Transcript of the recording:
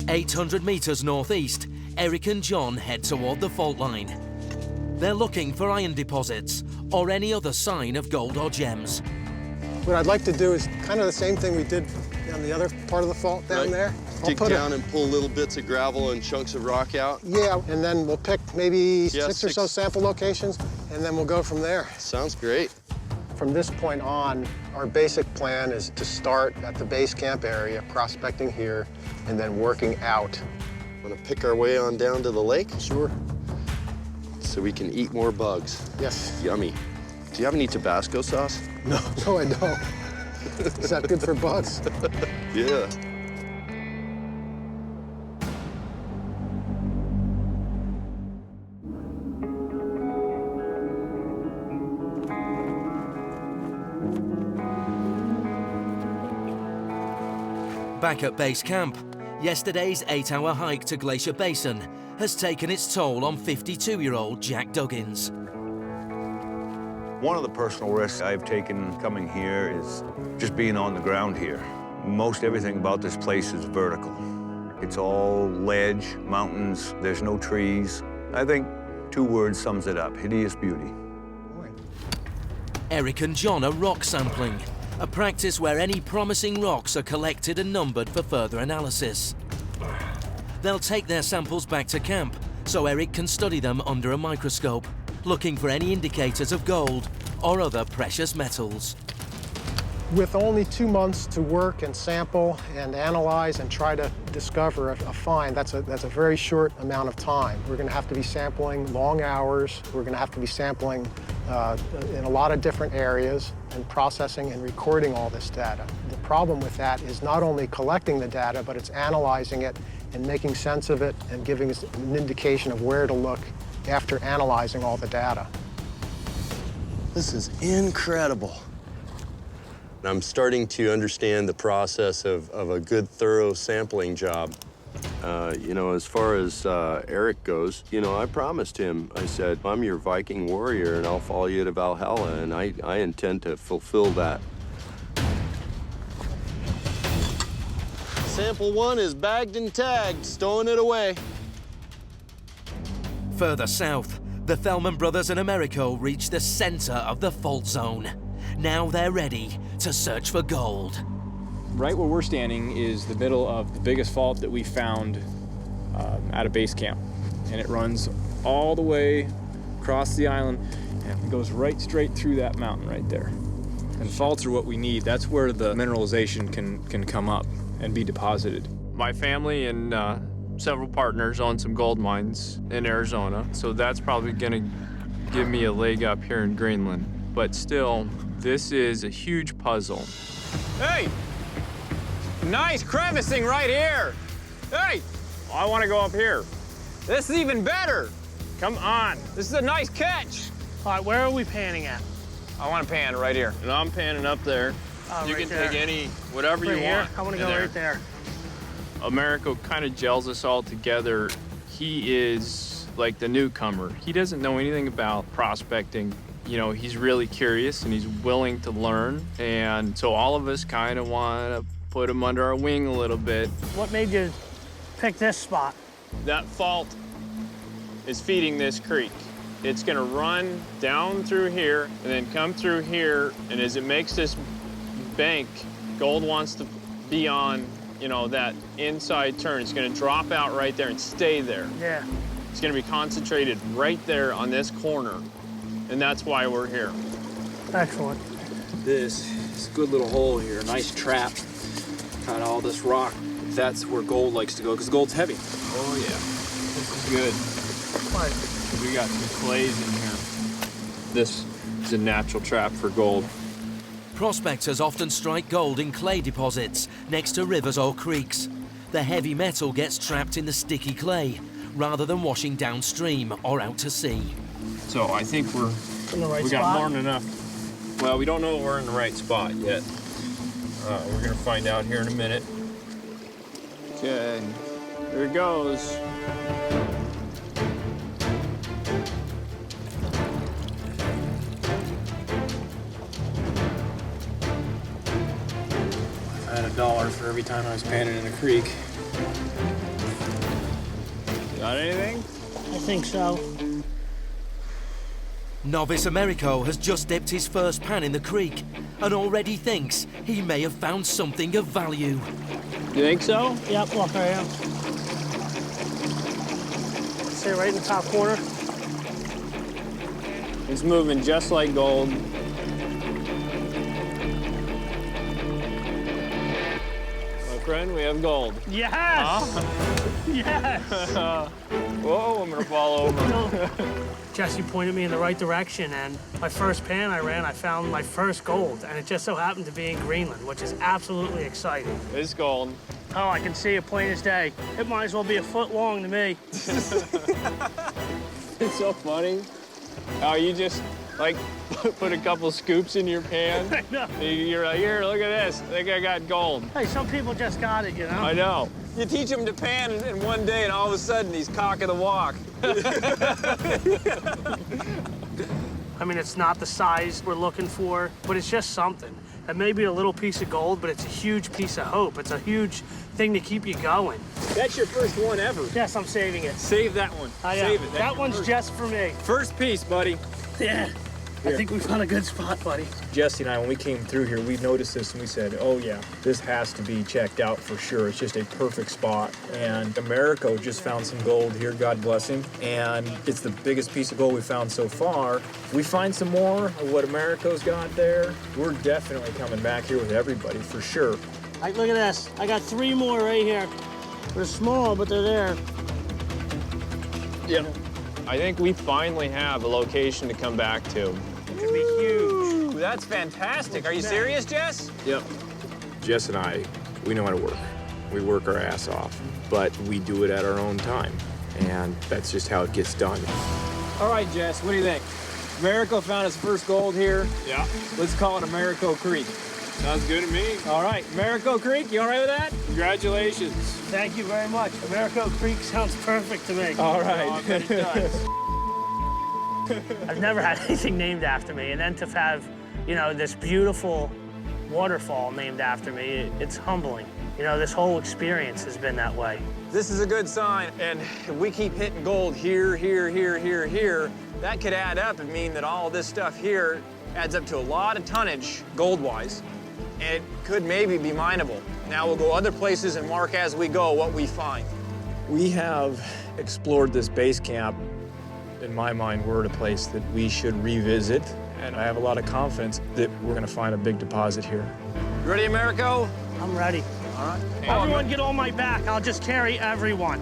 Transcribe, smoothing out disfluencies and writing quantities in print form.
800 meters northeast, Eric and John head toward the fault line. They're looking for iron deposits or any other sign of gold or gems. What I'd like to do is kind of the same thing we did on the other part of the fault down there. Dig down and pull little bits of gravel and chunks of rock out? Yeah, and then we'll pick maybe six or so sample locations, and then we'll go from there. Sounds great. From this point on, our basic plan is to start at the base camp area, prospecting here, and then working out. Want to pick our way on down to the lake? Sure. So we can eat more bugs. Yes. Yummy. Do you have any Tabasco sauce? No, I don't. Is that good for bugs? Yeah. Back at base camp, yesterday's 8-hour hike to Glacier Basin has taken its toll on 52-year-old Jack Duggins. One of the personal risks I've taken coming here is just being on the ground here. Most everything about this place is vertical. It's all ledge, mountains, there's no trees. I think 2 words sums it up: hideous beauty. Eric and John are rock sampling, a practice where any promising rocks are collected and numbered for further analysis. They'll take their samples back to camp so Eric can study them under a microscope, looking for any indicators of gold or other precious metals. With only 2 months to work and sample and analyze and try to discover a find, that's a very short amount of time. We're going to have to be sampling long hours. We're going to have to be sampling in a lot of different areas and processing and recording all this data. The problem with that is not only collecting the data, but it's analyzing it and making sense of it and giving us an indication of where to look after analyzing all the data. This is incredible. I'm starting to understand the process of a good, thorough sampling job. You know, as far as Eric goes, you know, I promised him, I said, I'm your Viking warrior and I'll follow you to Valhalla, and I intend to fulfill that. Sample 1 is bagged and tagged, stowing it away. Further south, the Thelman brothers and Americo reach the center of the fault zone. Now they're ready to search for gold. Right where we're standing is the middle of the biggest fault that we found at a base camp. And it runs all the way across the island and it goes right straight through that mountain right there. And faults are what we need. That's where the mineralization can come up and be deposited. My family and several partners own some gold mines in Arizona, so that's probably gonna give me a leg up here in Greenland. But still, this is a huge puzzle. Hey! Nice crevicing right here! Hey! I want to go up here. This is even better! Come on, this is a nice catch! All right, where are we panning at? I want to pan right here. And I'm panning up there. You right can there. take any, whatever Right you here? want. I want to in go there. right there. Americo kind of gels us all together. He is like the newcomer. He doesn't know anything about prospecting. You know, he's really curious and he's willing to learn. And so all of us kind of want to put him under our wing a little bit. What made you pick this spot? That fault is feeding this creek. It's gonna run down through here and then come through here. And as it makes this bank, gold wants to be on, you know, that inside turn. It's gonna drop out right there and stay there. Yeah. It's gonna be concentrated right there on this corner. And that's why we're here. Excellent. This is a good little hole here, nice trap. Got all this rock. That's where gold likes to go, because gold's heavy. Oh yeah, this is good. What? We got some clays in here. This is a natural trap for gold. Prospectors often strike gold in clay deposits next to rivers or creeks. The heavy metal gets trapped in the sticky clay rather than washing downstream or out to sea. So I think In the right we got spot? more than enough. Well, we don't know if we're in the right spot yet. We're gonna find out here in a minute. Okay, there it goes. I had $1 for every time I was panning in a creek. Got anything? I think so. Novice Americo has just dipped his first pan in the creek and already thinks he may have found something of value. You think so? Yep, look, I am. See right in the top corner? It's moving just like gold. My friend, we have gold. Yes! Huh? Yes! Whoa, I'm gonna fall over. Jesse pointed me in the right direction, and my first pan I ran, I found my first gold, and it just so happened to be in Greenland, which is absolutely exciting. It's gold. Oh, I can see it plain as day. It might as well be a foot long to me. It's so funny how you just, like, put a couple scoops in your pan. I know. You're like, here, look at this. I think I got gold. Hey, some people just got it, you know? I know. You teach him to pan in one day, and all of a sudden he's cock of the walk. I mean, it's not the size we're looking for, but it's just something. It may be a little piece of gold, but it's a huge piece of hope. It's a huge thing to keep you going. That's your first one ever. Yes, I'm saving it. Save that one. Save it. That one's just for me. First piece, buddy. Yeah. I think we found a good spot, buddy. Jesse and I, when we came through here, we noticed this and we said, oh yeah, this has to be checked out for sure. It's just a perfect spot. And Americo just found some gold here, God bless him. And it's the biggest piece of gold we found so far. If we find some more of what Americo's got there, we're definitely coming back here with everybody for sure. Like, look at this. I got 3 more right here. They're small, but they're there. Yeah. I think we finally have a location to come back to. It could be huge. Ooh, that's fantastic. Are you serious, Jess? Yep. Jess and I, we know how to work. We work our ass off, but we do it at our own time. And that's just how it gets done. All right, Jess, what do you think? Americo found his first gold here. Yeah. Let's call it Americo Creek. Sounds good to me. All right, Americo Creek, you all right with that? Congratulations. Thank you very much. Americo Creek sounds perfect to me. All right. I bet it does. I've never had anything named after me, and then to have, you know, this beautiful waterfall named after me, it's humbling. You know, this whole experience has been that way. This is a good sign, and if we keep hitting gold here, here, that could add up and mean that all this stuff here adds up to a lot of tonnage, gold-wise, and it could maybe be mineable. Now we'll go other places and mark as we go what we find. We have explored this base camp. In my mind, we're at a place that we should revisit, and I have a lot of confidence that we're gonna find a big deposit here. You ready, Americo? I'm ready. All right. Everyone get on my back. I'll just carry everyone.